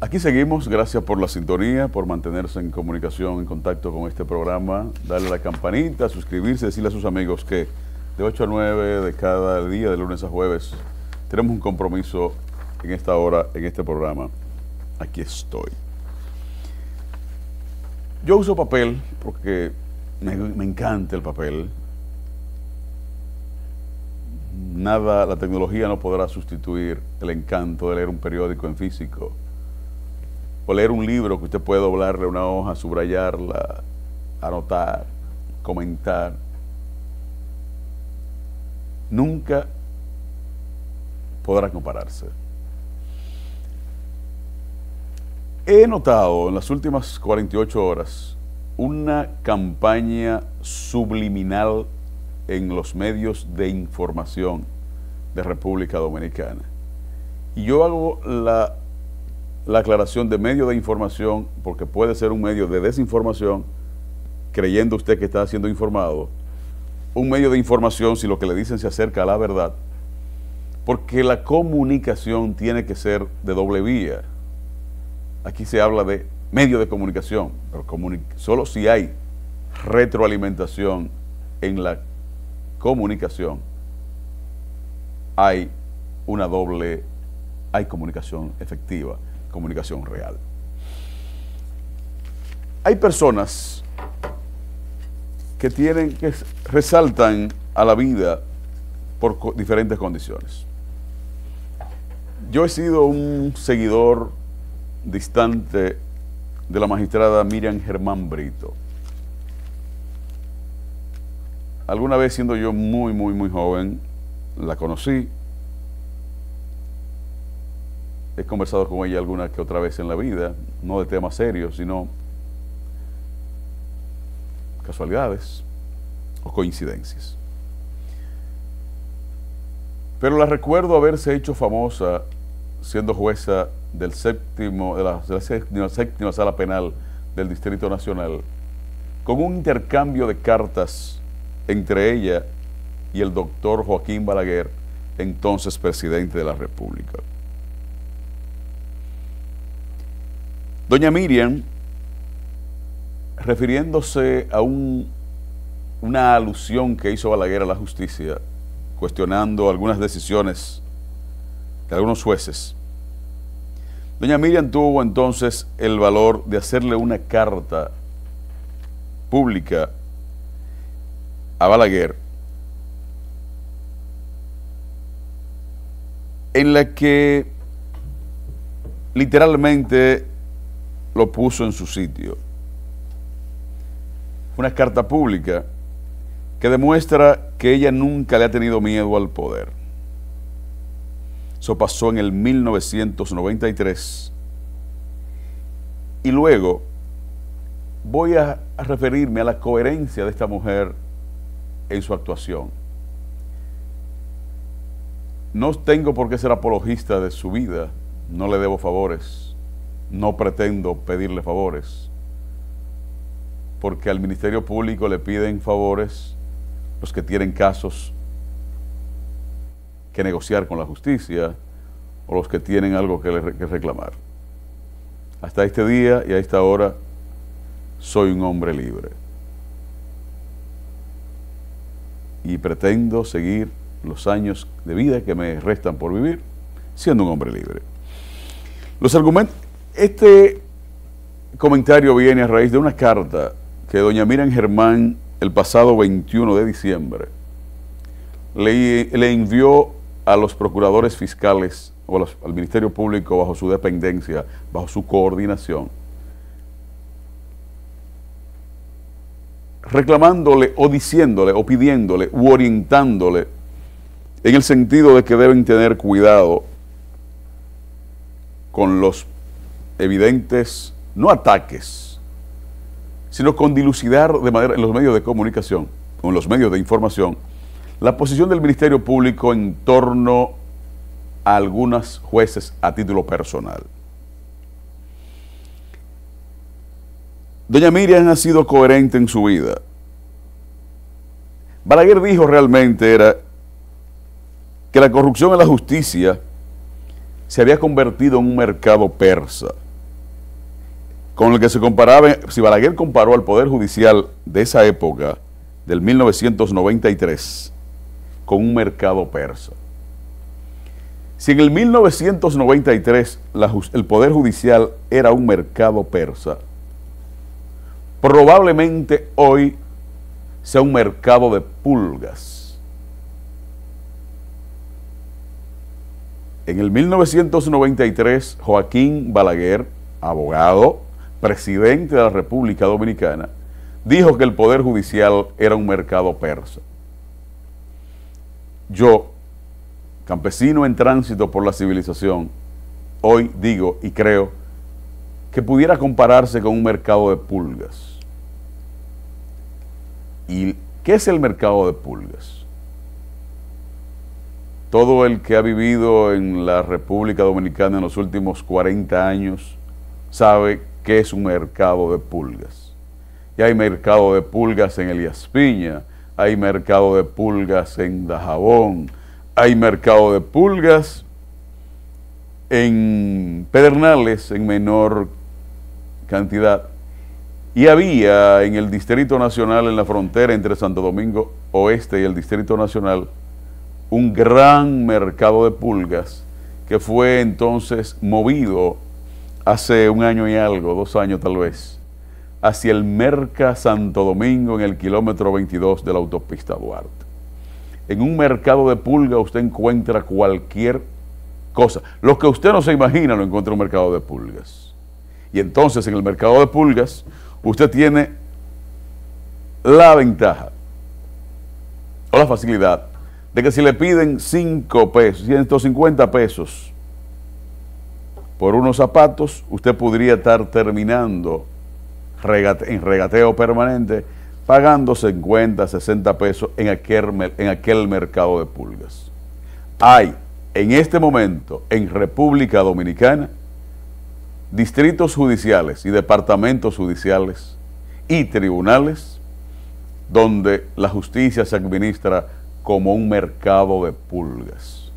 Aquí seguimos, gracias por la sintonía, por mantenerse en comunicación, en contacto con este programa, darle a la campanita, suscribirse, decirle a sus amigos que de 8 a 9 de cada día, de lunes a jueves, tenemos un compromiso en esta hora, en este programa. Aquí estoy. Yo uso papel porque me encanta el papel. Nada, la tecnología no podrá sustituir el encanto de leer un periódico en físico o leer un libro que usted puede doblarle una hoja, subrayarla, anotar, comentar. Nunca podrá compararse. He notado en las últimas 48 horas una campaña subliminal en los medios de información de República Dominicana. Y yo hago la aclaración de medio de información porque puede ser un medio de desinformación, creyendo usted que está siendo informado, un medio de información si lo que le dicen se acerca a la verdad, porque la comunicación tiene que ser de doble vía. Aquí se habla de medio de comunicación, pero solo si hay retroalimentación en la comunicación, hay comunicación efectiva, comunicación real. Hay personas que resaltan a la vida por diferentes condiciones. Yo he sido un seguidor distante de la magistrada Miriam Germán Brito. Alguna vez, siendo yo muy joven, la conocí. He conversado con ella alguna que otra vez en la vida, no de temas serios, sino casualidades o coincidencias. Pero la recuerdo haberse hecho famosa siendo jueza de la séptima sala penal del Distrito Nacional, con un intercambio de cartas entre ella y el doctor Joaquín Balaguer, entonces presidente de la República. Doña Miriam, refiriéndose a una alusión que hizo Balaguer a la justicia, cuestionando algunas decisiones de algunos jueces, doña Miriam tuvo entonces el valor de hacerle una carta pública a Balaguer, en la que literalmente lo puso en su sitio. Una carta pública que demuestra que ella nunca le ha tenido miedo al poder. Eso pasó en el 1993. Y luego voy a referirme a la coherencia de esta mujer en su actuación. No tengo por qué ser apologista de su vida, no le debo favores, no pretendo pedirle favores, porque al Ministerio Público le piden favores los que tienen casos que negociar con la justicia o los que tienen algo que reclamar. Hasta este día y a esta hora soy un hombre libre y pretendo seguir los años de vida que me restan por vivir siendo un hombre libre. Este comentario viene a raíz de una carta que doña Miriam Germán el pasado 21 de diciembre le envió a los procuradores fiscales o al Ministerio Público bajo su dependencia, bajo su coordinación, reclamándole o diciéndole o pidiéndole u orientándole en el sentido de que deben tener cuidado con los evidentes, no ataques, sino con dilucidar de manera en los medios de comunicación o en los medios de información la posición del Ministerio Público en torno a algunos jueces a título personal. Doña Miriam ha sido coherente en su vida. Balaguer dijo realmente era que la corrupción en la justicia se había convertido en un mercado persa. con el que se comparaba, si Balaguer comparó al Poder Judicial de esa época, del 1993, con un mercado persa. Si en el 1993 el Poder Judicial era un mercado persa, probablemente hoy sea un mercado de pulgas. En el 1993, Joaquín Balaguer, abogado, presidente de la República Dominicana, dijo que el Poder Judicial era un mercado persa. Yo, campesino en tránsito por la civilización, hoy digo y creo que pudiera compararse con un mercado de pulgas. ¿Y qué es el mercado de pulgas? Todo el que ha vivido en la República Dominicana en los últimos 40 años sabe qué es un mercado de pulgas. Y hay mercado de pulgas en Elías Piña, hay mercado de pulgas en Dajabón, hay mercado de pulgas en Pedernales en menor cantidad. Y había en el Distrito Nacional, en la frontera entre Santo Domingo Oeste y el Distrito Nacional, un gran mercado de pulgas que fue entonces movido hace un año y algo, 2 años tal vez, hacia el Merca Santo Domingo en el kilómetro 22 de la autopista Duarte. En un mercado de pulgas usted encuentra cualquier cosa. Lo que usted no se imagina lo encuentra en un mercado de pulgas. Y entonces en el mercado de pulgas usted tiene la ventaja o la facilidad de que si le piden 5 pesos, 150 pesos por unos zapatos, usted podría estar terminando en regateo permanente pagando 50, 60 pesos en aquel mercado de pulgas. Hay en este momento en República Dominicana distritos judiciales y departamentos judiciales y tribunales donde la justicia se administra como un mercado de pulgas.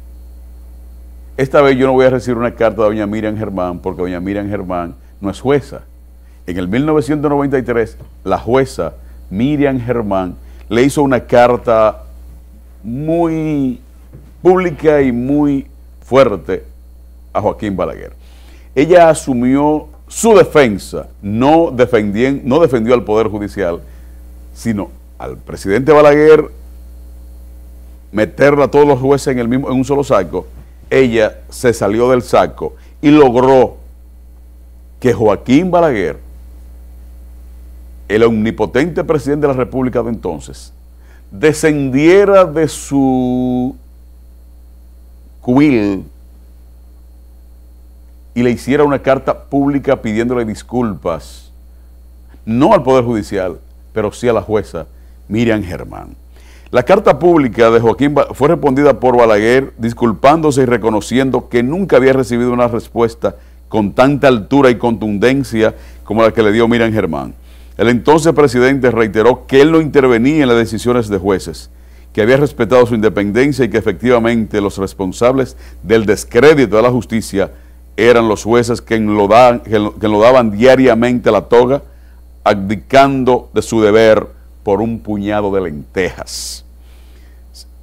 Esta vez yo no voy a recibir una carta de doña Miriam Germán porque doña Miriam Germán no es jueza. En el 1993, la jueza Miriam Germán le hizo una carta muy pública y muy fuerte a Joaquín Balaguer. Ella asumió su defensa, no defendió al Poder Judicial, sino al presidente Balaguer, meterla a todos los jueces en un solo saco. Ella se salió del saco y logró que Joaquín Balaguer, el omnipotente presidente de la República de entonces, descendiera de su cubil y le hiciera una carta pública pidiéndole disculpas, no al Poder Judicial, pero sí a la jueza Miriam Germán. La carta pública de Joaquín fue respondida por Balaguer disculpándose y reconociendo que nunca había recibido una respuesta con tanta altura y contundencia como la que le dio Miriam Germán. El entonces presidente reiteró que él no intervenía en las decisiones de jueces, que había respetado su independencia y que efectivamente los responsables del descrédito de la justicia eran los jueces que enlodaban diariamente la toga, abdicando de su deber por un puñado de lentejas.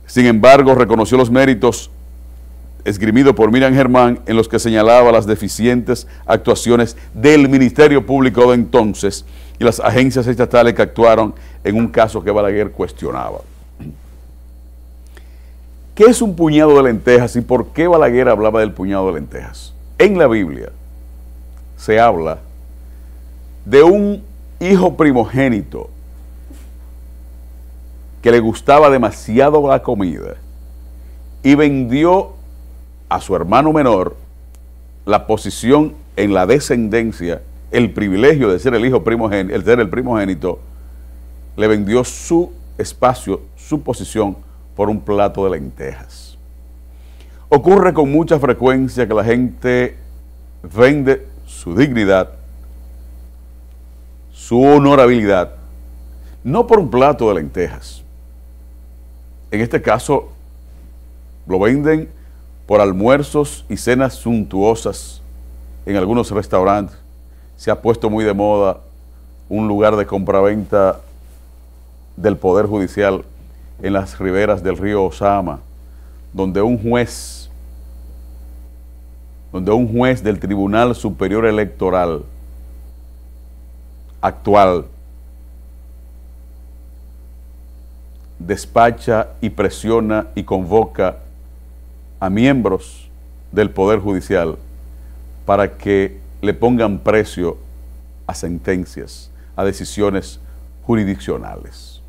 Sin embargo, reconoció los méritos esgrimidos por Miriam Germán en los que señalaba las deficientes actuaciones del Ministerio Público de entonces y las agencias estatales que actuaron en un caso que Balaguer cuestionaba. ¿Qué es un puñado de lentejas y por qué Balaguer hablaba del puñado de lentejas? En la Biblia se habla de un hijo primogénito que le gustaba demasiado la comida y vendió a su hermano menor la posición en la descendencia, el privilegio de ser el hijo primogénito, el ser el primogénito, le vendió su espacio, su posición por un plato de lentejas. Ocurre con mucha frecuencia que la gente vende su dignidad, su honorabilidad, no por un plato de lentejas. En este caso, lo venden por almuerzos y cenas suntuosas en algunos restaurantes, se ha puesto muy de moda un lugar de compraventa del Poder Judicial en las riberas del río Osama, donde un juez del Tribunal Superior Electoral actual despacha y presiona y convoca a miembros del Poder Judicial para que le pongan precio a sentencias, a decisiones jurisdiccionales.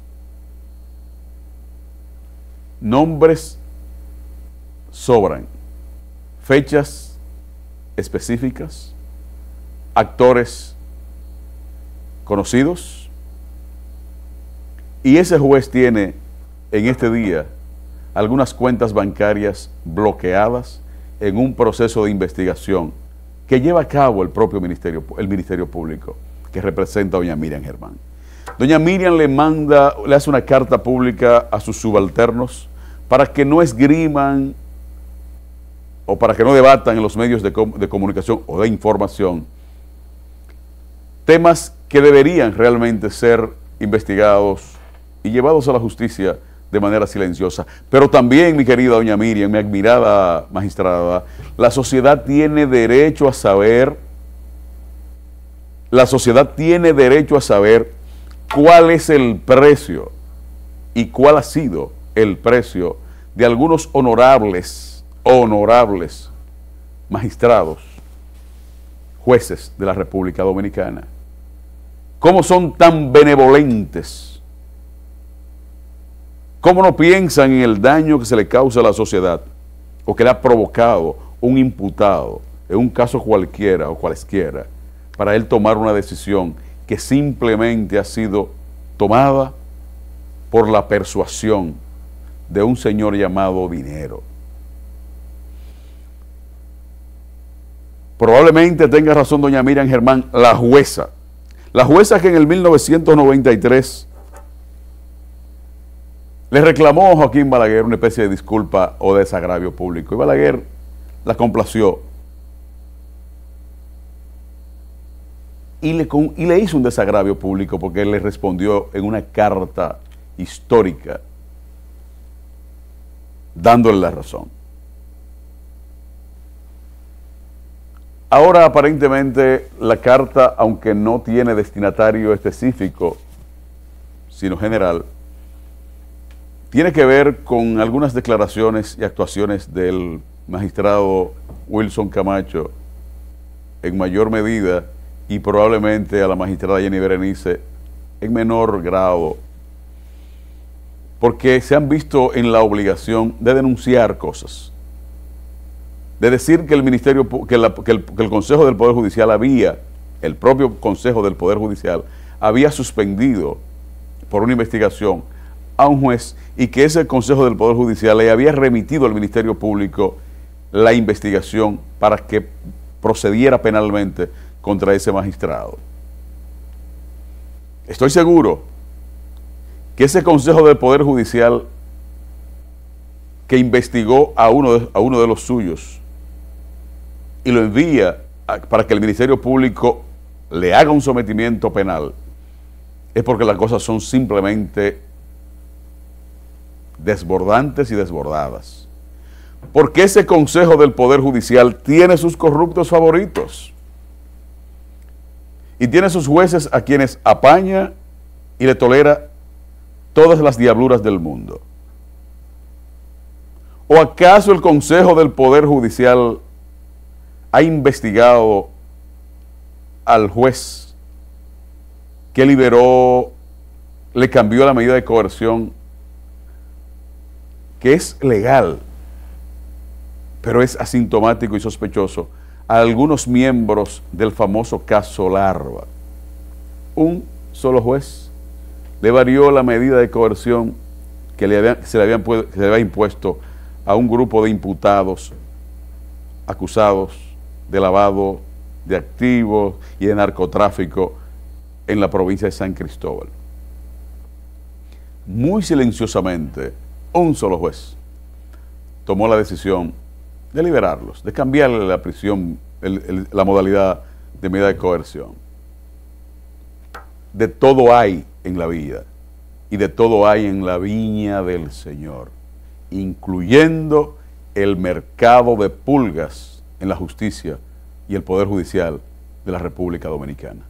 Nombres sobran, fechas específicas, actores conocidos, y ese juez tiene en este día algunas cuentas bancarias bloqueadas en un proceso de investigación que lleva a cabo el propio Ministerio Público, que representa a doña Miriam Germán. Doña Miriam le hace una carta pública a sus subalternos para que no esgriman o para que no debatan en los medios de comunicación o de información temas que deberían realmente ser investigados y llevados a la justicia de manera silenciosa. Pero también, mi querida doña Miriam, mi admirada magistrada, la sociedad tiene derecho a saber, cuál es el precio y cuál ha sido el precio de algunos honorables magistrados, jueces de la República Dominicana. ¿Cómo son tan benevolentes? ¿Cómo no piensan en el daño que se le causa a la sociedad o que le ha provocado un imputado en un caso cualquiera o cualesquiera para él tomar una decisión que simplemente ha sido tomada por la persuasión de un señor llamado dinero? Probablemente tenga razón doña Miriam Germán, la jueza que en el 1993 le reclamó a Joaquín Balaguer una especie de disculpa o desagravio público, y Balaguer la complació y le hizo un desagravio público porque él le respondió en una carta histórica dándole la razón. Ahora aparentemente la carta, aunque no tiene destinatario específico, sino general, tiene que ver con algunas declaraciones y actuaciones del magistrado Wilson Camacho en mayor medida, y probablemente a la magistrada Jenny Berenice en menor grado, porque se han visto en la obligación de denunciar cosas, de decir que el Consejo del Poder Judicial el propio Consejo del Poder Judicial había suspendido por una investigación a un juez, y que ese Consejo del Poder Judicial le había remitido al Ministerio Público la investigación para que procediera penalmente contra ese magistrado. Estoy seguro que ese Consejo del Poder Judicial que investigó a uno de los suyos y lo envía para que el Ministerio Público le haga un sometimiento penal, es porque las cosas son simplemente desbordantes y desbordadas. Porque ese Consejo del Poder Judicial tiene sus corruptos favoritos y tiene sus jueces a quienes apaña y le tolera todas las diabluras del mundo. ¿O acaso el Consejo del Poder Judicial ha investigado al juez que le cambió la medida de coerción, que es legal, pero es asintomático y sospechoso, a algunos miembros del famoso caso Larva? Un solo juez le varió la medida de coerción que se le había impuesto a un grupo de imputados acusados de lavado de activos y de narcotráfico en la provincia de San Cristóbal. Muy silenciosamente, un solo juez tomó la decisión de liberarlos, de cambiarle la prisión, la modalidad de medida de coerción. De todo hay en la vida y de todo hay en la viña del Señor, incluyendo el mercado de pulgas en la justicia y el Poder Judicial de la República Dominicana.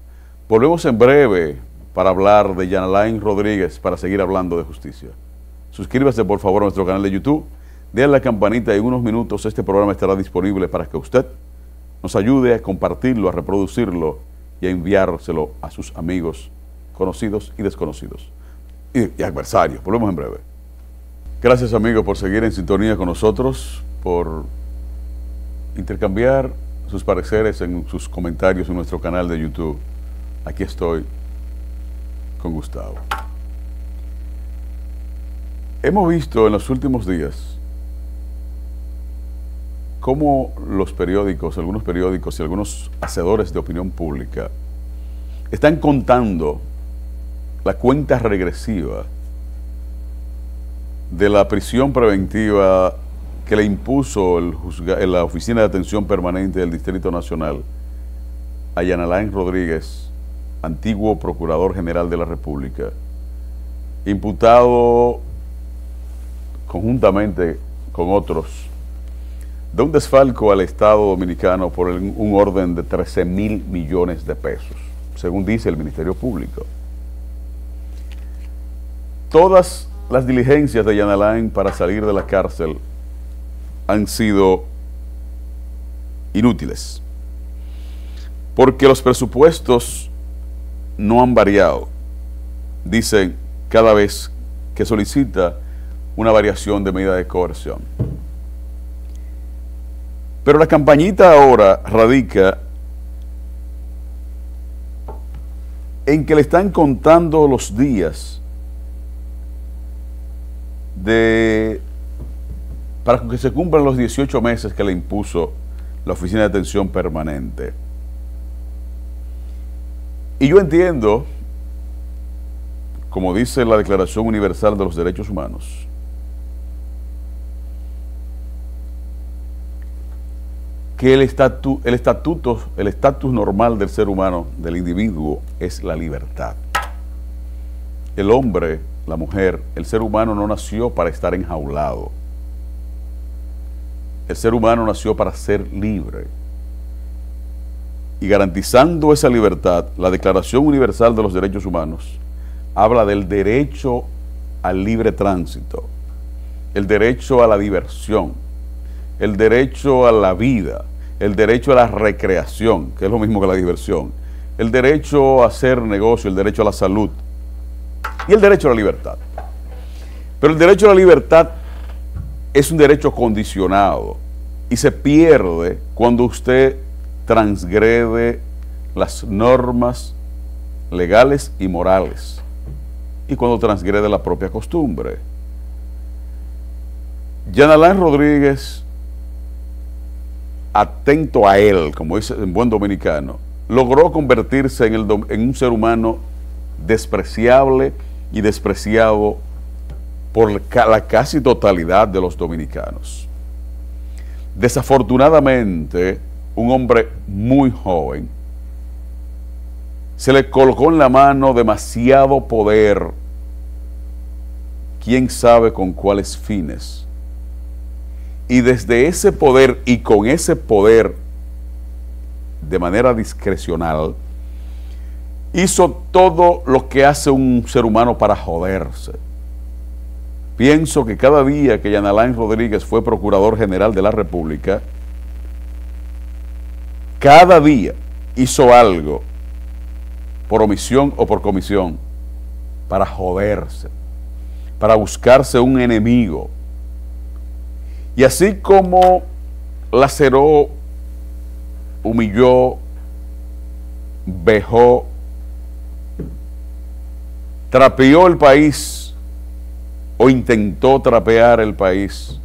Volvemos en breve para hablar de Yanalain Rodríguez, para seguir hablando de justicia. Suscríbase por favor a nuestro canal de YouTube, denle a la campanita y en unos minutos este programa estará disponible para que usted nos ayude a compartirlo, a reproducirlo y a enviárselo a sus amigos, conocidos y desconocidos y adversarios. Volvemos en breve. Gracias amigos por seguir en sintonía con nosotros, por intercambiar sus pareceres en sus comentarios en nuestro canal de YouTube. Aquí estoy con Gustavo. Hemos visto en los últimos días cómo los periódicos, algunos periódicos y algunos hacedores de opinión pública están contando la cuenta regresiva de la prisión preventiva que le impuso la Oficina de Atención Permanente del Distrito Nacional a Yanalain Rodríguez, antiguo Procurador General de la República, imputado conjuntamente con otros de un desfalco al Estado Dominicano por un orden de 13,000 millones de pesos, según dice el Ministerio Público. Todas las diligencias de Yanalain para salir de la cárcel han sido inútiles, porque los presupuestos no han variado, dicen cada vez que solicita una variación de medida de coerción. Pero la campañita ahora radica en que le están contando los días para que se cumplan los 18 meses que le impuso la Oficina de Atención Permanente. Y yo entiendo, como dice la Declaración Universal de los Derechos Humanos, que el estatus normal del ser humano, del individuo, es la libertad. El hombre, la mujer, el ser humano no nació para estar enjaulado. El ser humano nació para ser libre. Y garantizando esa libertad, la Declaración Universal de los Derechos Humanos habla del derecho al libre tránsito, el derecho a la diversión, el derecho a la vida, el derecho a la recreación, que es lo mismo que la diversión, el derecho a hacer negocio, el derecho a la salud y el derecho a la libertad. Pero el derecho a la libertad es un derecho condicionado y se pierde cuando usted transgrede las normas legales y morales y cuando transgrede la propia costumbre. Yanalain Rodríguez, atento a él, como dice en buen dominicano, logró convertirse en un ser humano despreciable y despreciado por la casi totalidad de los dominicanos. Desafortunadamente, un hombre muy joven se le colocó en la mano demasiado poder, quién sabe con cuáles fines. Y desde ese poder y con ese poder de manera discrecional, hizo todo lo que hace un ser humano para joderse. Pienso que cada día que Yanalain Rodríguez fue Procurador General de la República, cada día hizo algo, por omisión o por comisión, para joderse, para buscarse un enemigo. Y así como laceró, humilló, vejó, trapeó el país o intentó trapear el país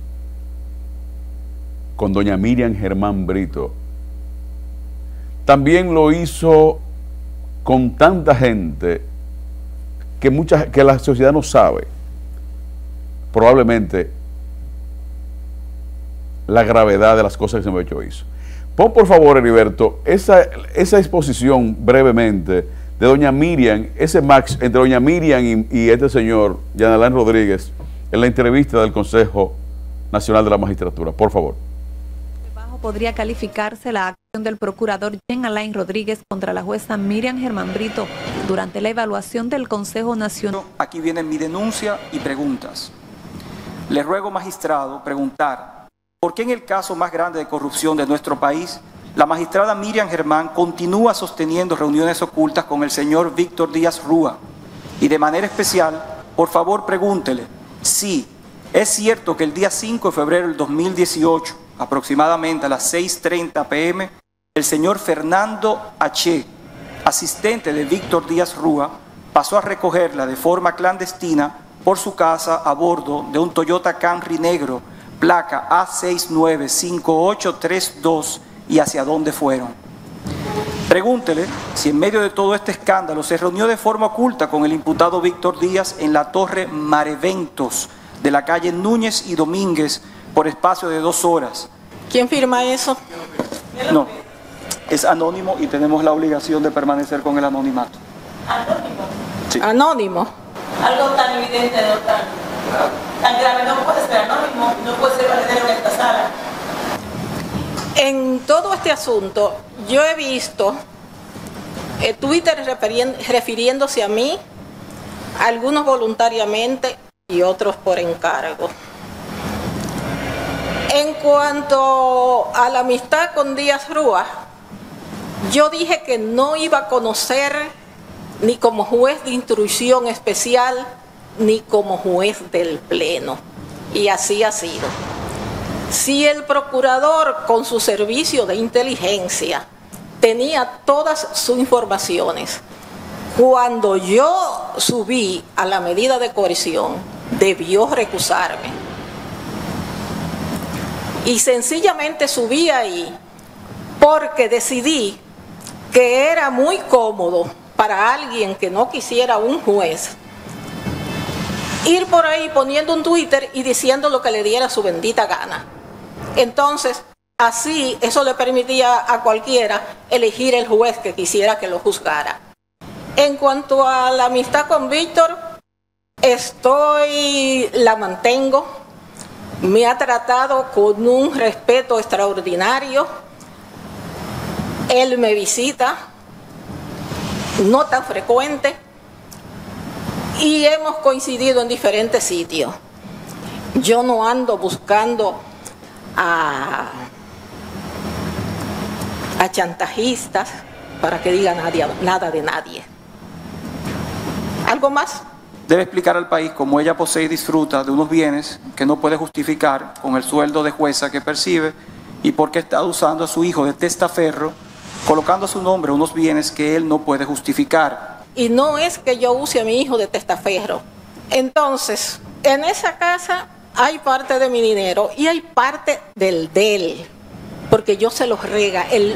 con doña Miriam Germán Brito, también lo hizo con tanta gente que la sociedad no sabe probablemente la gravedad de las cosas que ese muchacho hizo. Pon por favor, Heriberto, esa exposición brevemente de doña Miriam, ese match entre doña Miriam y este señor, Jean Alain Rodríguez, en la entrevista del Consejo Nacional de la Magistratura. Por favor. Debajo podría calificarse la acción del procurador Jean Alain Rodríguez contra la jueza Miriam Germán Brito durante la evaluación del Consejo Nacional. Aquí viene mi denuncia y preguntas. Le ruego, magistrado, preguntar por qué en el caso más grande de corrupción de nuestro país, la magistrada Miriam Germán continúa sosteniendo reuniones ocultas con el señor Víctor Díaz Rúa. Y de manera especial, por favor, pregúntele si es cierto que el día 5 de febrero del 2018, aproximadamente a las 6:30 p.m., el señor Fernando H., asistente de Víctor Díaz Rúa, pasó a recogerla de forma clandestina por su casa a bordo de un Toyota Camry negro, placa A695832, y hacia dónde fueron. Pregúntele si en medio de todo este escándalo se reunió de forma oculta con el imputado Víctor Díaz en la Torre Mareventos de la calle Núñez y Domínguez por espacio de 2 horas. ¿Quién firma eso? No, es anónimo y tenemos la obligación de permanecer con el anonimato. ¿Anónimo? Sí. Anónimo. Algo tan evidente, no tan grave, no puede ser anónimo, no puede ser valedero en esta sala. En todo este asunto, yo he visto Twitter refiriéndose a mí, algunos voluntariamente y otros por encargo. En cuanto a la amistad con Díaz Rúa, yo dije que no iba a conocer ni como juez de instrucción especial, ni como juez del Pleno. Y así ha sido. Si el procurador, con su servicio de inteligencia, tenía todas sus informaciones, cuando yo subí a la medida de coerción, debió recusarme. Y sencillamente subí ahí porque decidí que era muy cómodo para alguien que no quisiera un juez ir por ahí poniendo un Twitter y diciendo lo que le diera su bendita gana. Entonces, así eso le permitía a cualquiera elegir el juez que quisiera que lo juzgara. En cuanto a la amistad con Víctor, la mantengo, me ha tratado con un respeto extraordinario, él me visita, no tan frecuente, y hemos coincidido en diferentes sitios. Yo no ando buscando a chantajistas para que digan nada de nadie. ¿Algo más? Debe explicar al país cómo ella posee y disfruta de unos bienes que no puede justificar con el sueldo de jueza que percibe y por qué está usando a su hijo de testaferro, colocando a su nombre unos bienes que él no puede justificar. Y no es que yo use a mi hijo de testaferro. Entonces, en esa casa hay parte de mi dinero y hay parte de él, porque yo se los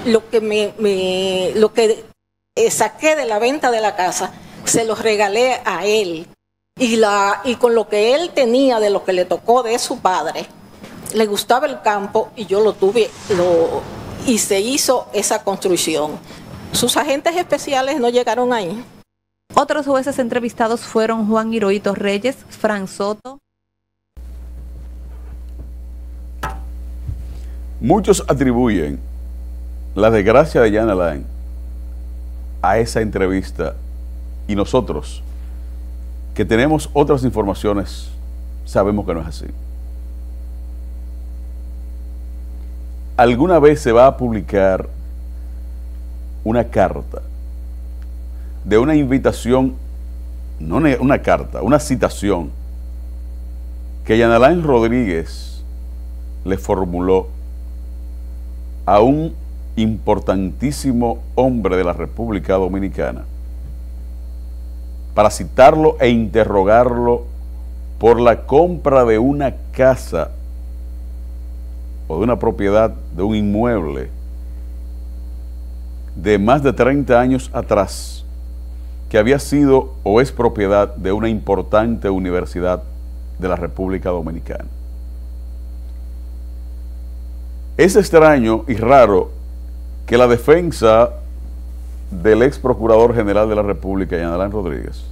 lo que saqué de la venta de la casa, se los regalé a él. Y con lo que él tenía de lo que le tocó de su padre, le gustaba el campo y yo lo tuve, y se hizo esa construcción. Sus agentes especiales no llegaron ahí. Otros jueces entrevistados fueron Juan Hirohito Reyes, Fran Soto. Muchos atribuyen la desgracia de Jean Alain a esa entrevista y nosotros, que tenemos otras informaciones, sabemos que no es así. ¿Alguna vez se va a publicar una carta de una invitación, no una carta, una citación que Jean Alain Rodríguez le formuló a un importantísimo hombre de la República Dominicana para citarlo e interrogarlo por la compra de una casa o de una propiedad, de un inmueble de más de 30 años atrás, que había sido o es propiedad de una importante universidad de la República Dominicana? Es extraño y raro que la defensa del ex procurador general de la República, Jean Alain Rodríguez,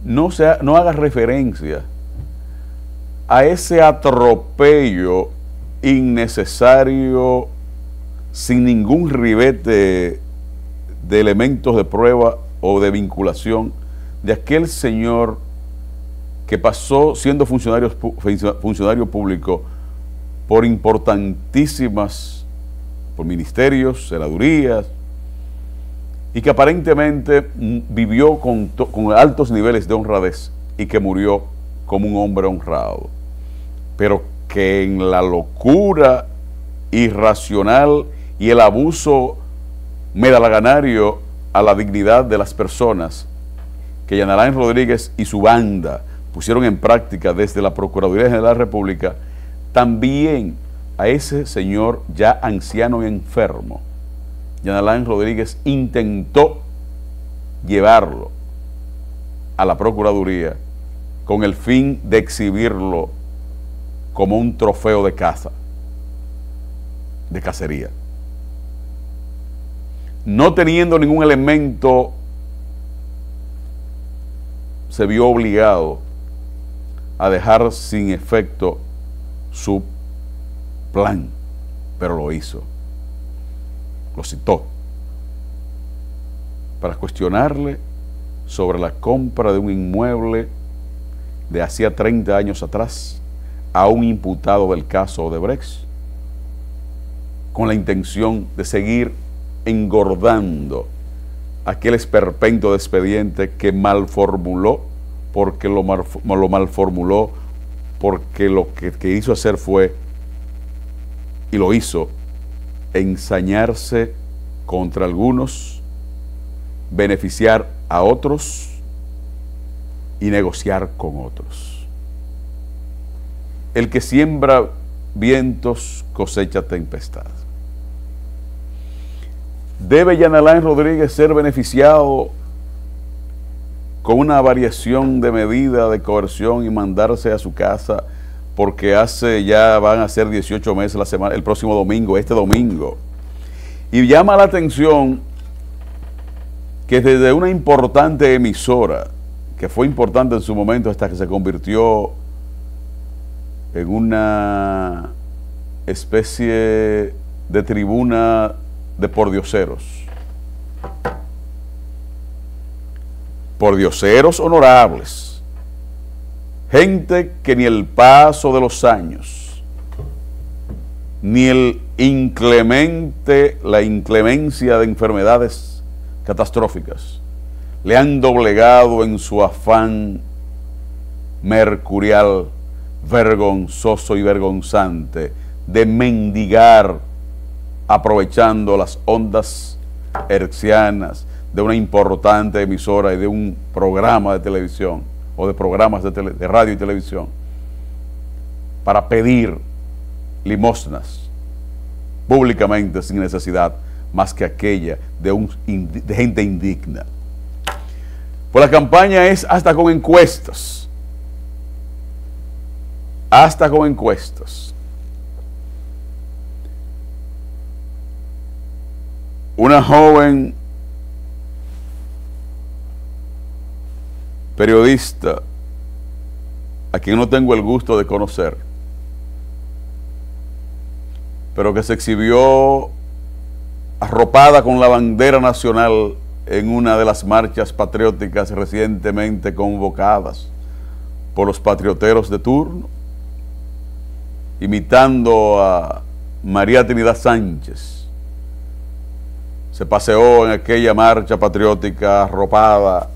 no haga referencia a ese atropello innecesario, sin ningún ribete de elementos de prueba o de vinculación, de aquel señor que pasó siendo funcionario público por por ministerios, senadurías, y que aparentemente vivió con altos niveles de honradez y que murió como un hombre honrado, pero que en la locura irracional y el abuso medalaganario a la dignidad de las personas que Jean Alain Rodríguez y su banda pusieron en práctica desde la Procuraduría General de la República, también a ese señor ya anciano y enfermo, Jean Alain Rodríguez intentó llevarlo a la Procuraduría con el fin de exhibirlo como un trofeo de caza, de cacería. No teniendo ningún elemento, se vio obligado a dejar sin efecto su plan, pero lo hizo. Lo citó para cuestionarle sobre la compra de un inmueble de hacía 30 años atrás a un imputado del caso Odebrecht, con la intención de seguir engordando aquel esperpento de expediente que malformuló, porque lo malformuló, porque lo que hizo hacer fue, y lo hizo, ensañarse contra algunos, beneficiar a otros y negociar con otros. El que siembra vientos cosecha tempestad. ¿Debe Jean Alain Rodríguez ser beneficiado con una variación de medida de coerción y mandarse a su casa porque van a ser 18 meses el próximo domingo, este domingo? Y llama la atención que desde una importante emisora, que fue importante en su momento hasta que se convirtió en una especie de tribuna de pordioseros honorables, gente que ni el paso de los años, ni la inclemencia de enfermedades catastróficas le han doblegado en su afán mercurial, vergonzoso y vergonzante de mendigar, aprovechando las ondas hertzianas de una importante emisora y de un programa de televisión o de programas de radio y televisión para pedir limosnas públicamente sin necesidad más que aquella de gente indigna. Pues la campaña es hasta con encuestas. Hasta con encuestas. Una joven periodista a quien no tengo el gusto de conocer, pero que se exhibió arropada con la bandera nacional en una de las marchas patrióticas recientemente convocadas por los patrioteros de turno, imitando a María Trinidad Sánchez. Se paseó en aquella marcha patriótica arropada,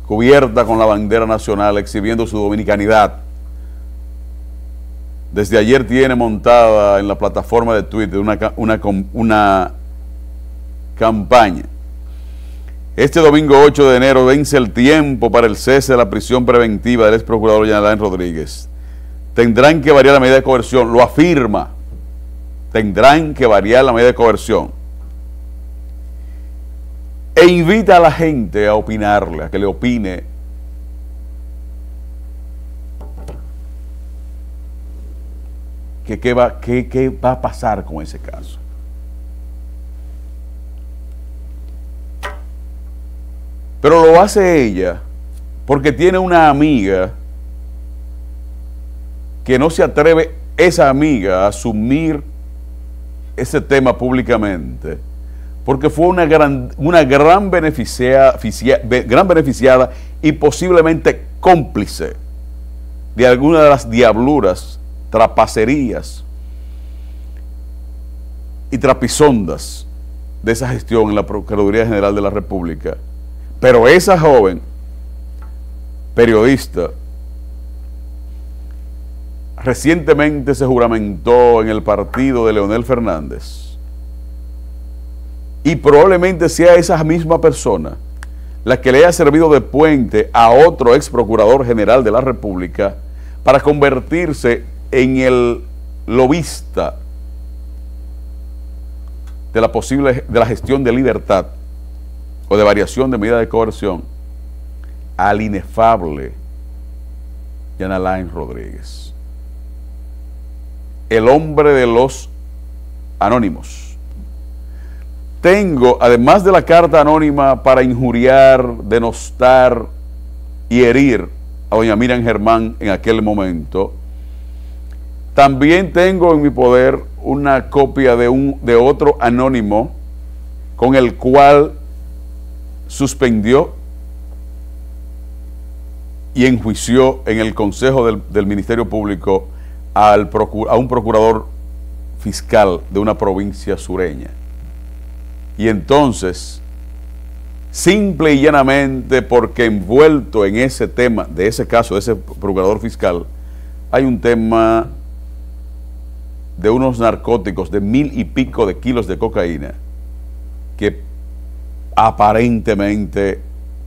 cubierta con la bandera nacional, exhibiendo su dominicanidad. Desde ayer tiene montada en la plataforma de Twitter una campaña. Este domingo 8 de enero vence el tiempo para el cese de la prisión preventiva del ex procurador Jean Alain Rodríguez. Tendrán que variar la medida de coerción, lo afirma. Tendrán que variar la medida de coerción. E invita a la gente a opinarle, a que le opine. qué va a pasar con ese caso. Pero lo hace ella porque tiene una amiga que no se atreve, esa amiga, a asumir ese tema públicamente, porque fue una gran beneficiada y posiblemente cómplice de alguna de las diabluras, trapacerías y trapisondas de esa gestión en la Procuraduría General de la República. Pero esa joven periodista recientemente se juramentó en el partido de Leonel Fernández, y probablemente sea esa misma persona la que le haya servido de puente a otro ex procurador general de la República para convertirse en el lobista de la gestión de libertad o de variación de medida de coerción al inefable Jean Alain Rodríguez, el hombre de los anónimos. Tengo, además de la carta anónima para injuriar, denostar y herir a doña Miriam Germán en aquel momento, también tengo en mi poder una copia de otro anónimo con el cual suspendió y enjuició en el Consejo del Ministerio Público a un procurador fiscal de una provincia sureña. Y entonces, simple y llanamente porque envuelto en ese tema, de ese caso, de ese procurador fiscal, hay un tema de unos narcóticos de 1000 y pico de kilos de cocaína que aparentemente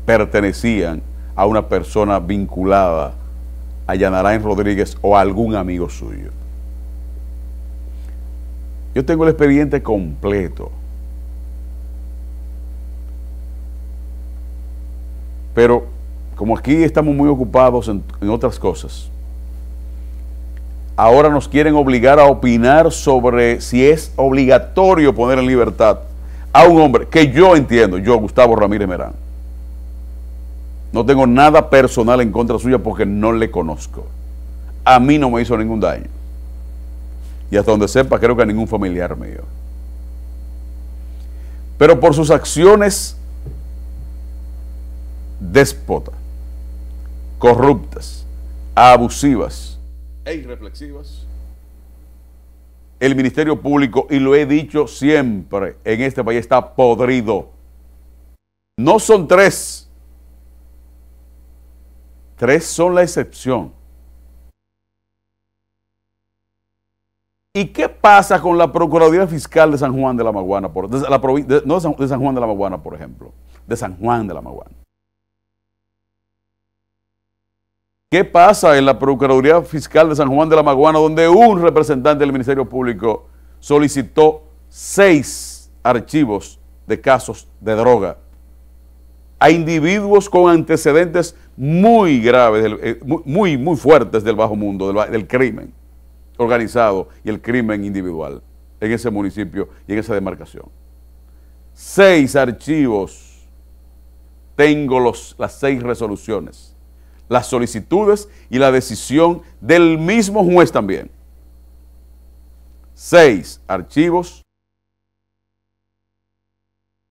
pertenecían a una persona vinculada a Jean Alain Rodríguez o a algún amigo suyo. Yo tengo el expediente completo, pero como aquí estamos muy ocupados en otras cosas, ahora nos quieren obligar a opinar sobre si es obligatorio poner en libertad a un hombre que yo entiendo, yo, Gustavo Ramírez Merán, no tengo nada personal en contra suya porque no le conozco. A mí no me hizo ningún daño. Y hasta donde sepa, creo que a ningún familiar mío. Pero por sus acciones déspotas, corruptas, abusivas e irreflexivas, el Ministerio Público, y lo he dicho siempre, en este país está podrido. No son tres. Tres son la excepción. ¿Y qué pasa con la Procuraduría Fiscal de San Juan de la Maguana? No de San Juan de la Maguana, por ejemplo, de San Juan de la Maguana. ¿Qué pasa en la Procuraduría Fiscal de San Juan de la Maguana, donde un representante del Ministerio Público solicitó 6 archivos de casos de droga a individuos con antecedentes muy graves, muy fuertes del bajo mundo, del crimen organizado y el crimen individual en ese municipio y en esa demarcación? 6 archivos, tengo las 6 resoluciones, las solicitudes y la decisión del mismo juez también. 6 archivos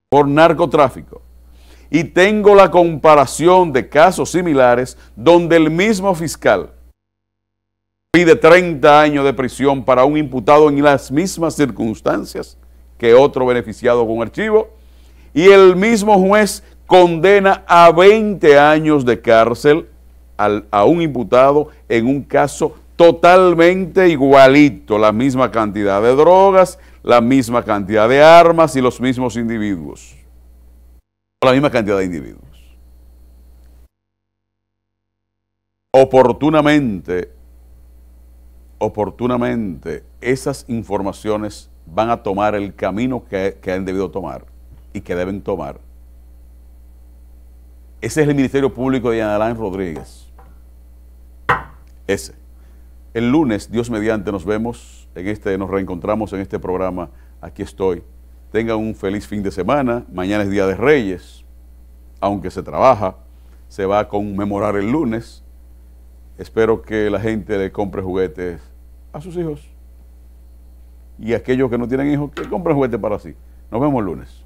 por narcotráfico. Y tengo la comparación de casos similares donde el mismo fiscal pide 30 años de prisión para un imputado en las mismas circunstancias que otro beneficiado con archivo, y el mismo juez condena a 20 años de cárcel a un imputado en un caso totalmente igualito, la misma cantidad de drogas, la misma cantidad de armas y los mismos individuos, la misma cantidad de individuos. Oportunamente, esas informaciones van a tomar el camino que han debido tomar y que deben tomar. Ese es el Ministerio Público de Jean Alain Rodríguez. Ese. El lunes, Dios mediante, nos vemos nos reencontramos en este programa. Aquí estoy. Tengan un feliz fin de semana. Mañana es Día de Reyes. Aunque se trabaja, se va a conmemorar el lunes. Espero que la gente le compre juguetes a sus hijos. Y aquellos que no tienen hijos, que compren juguetes para sí. Nos vemos el lunes.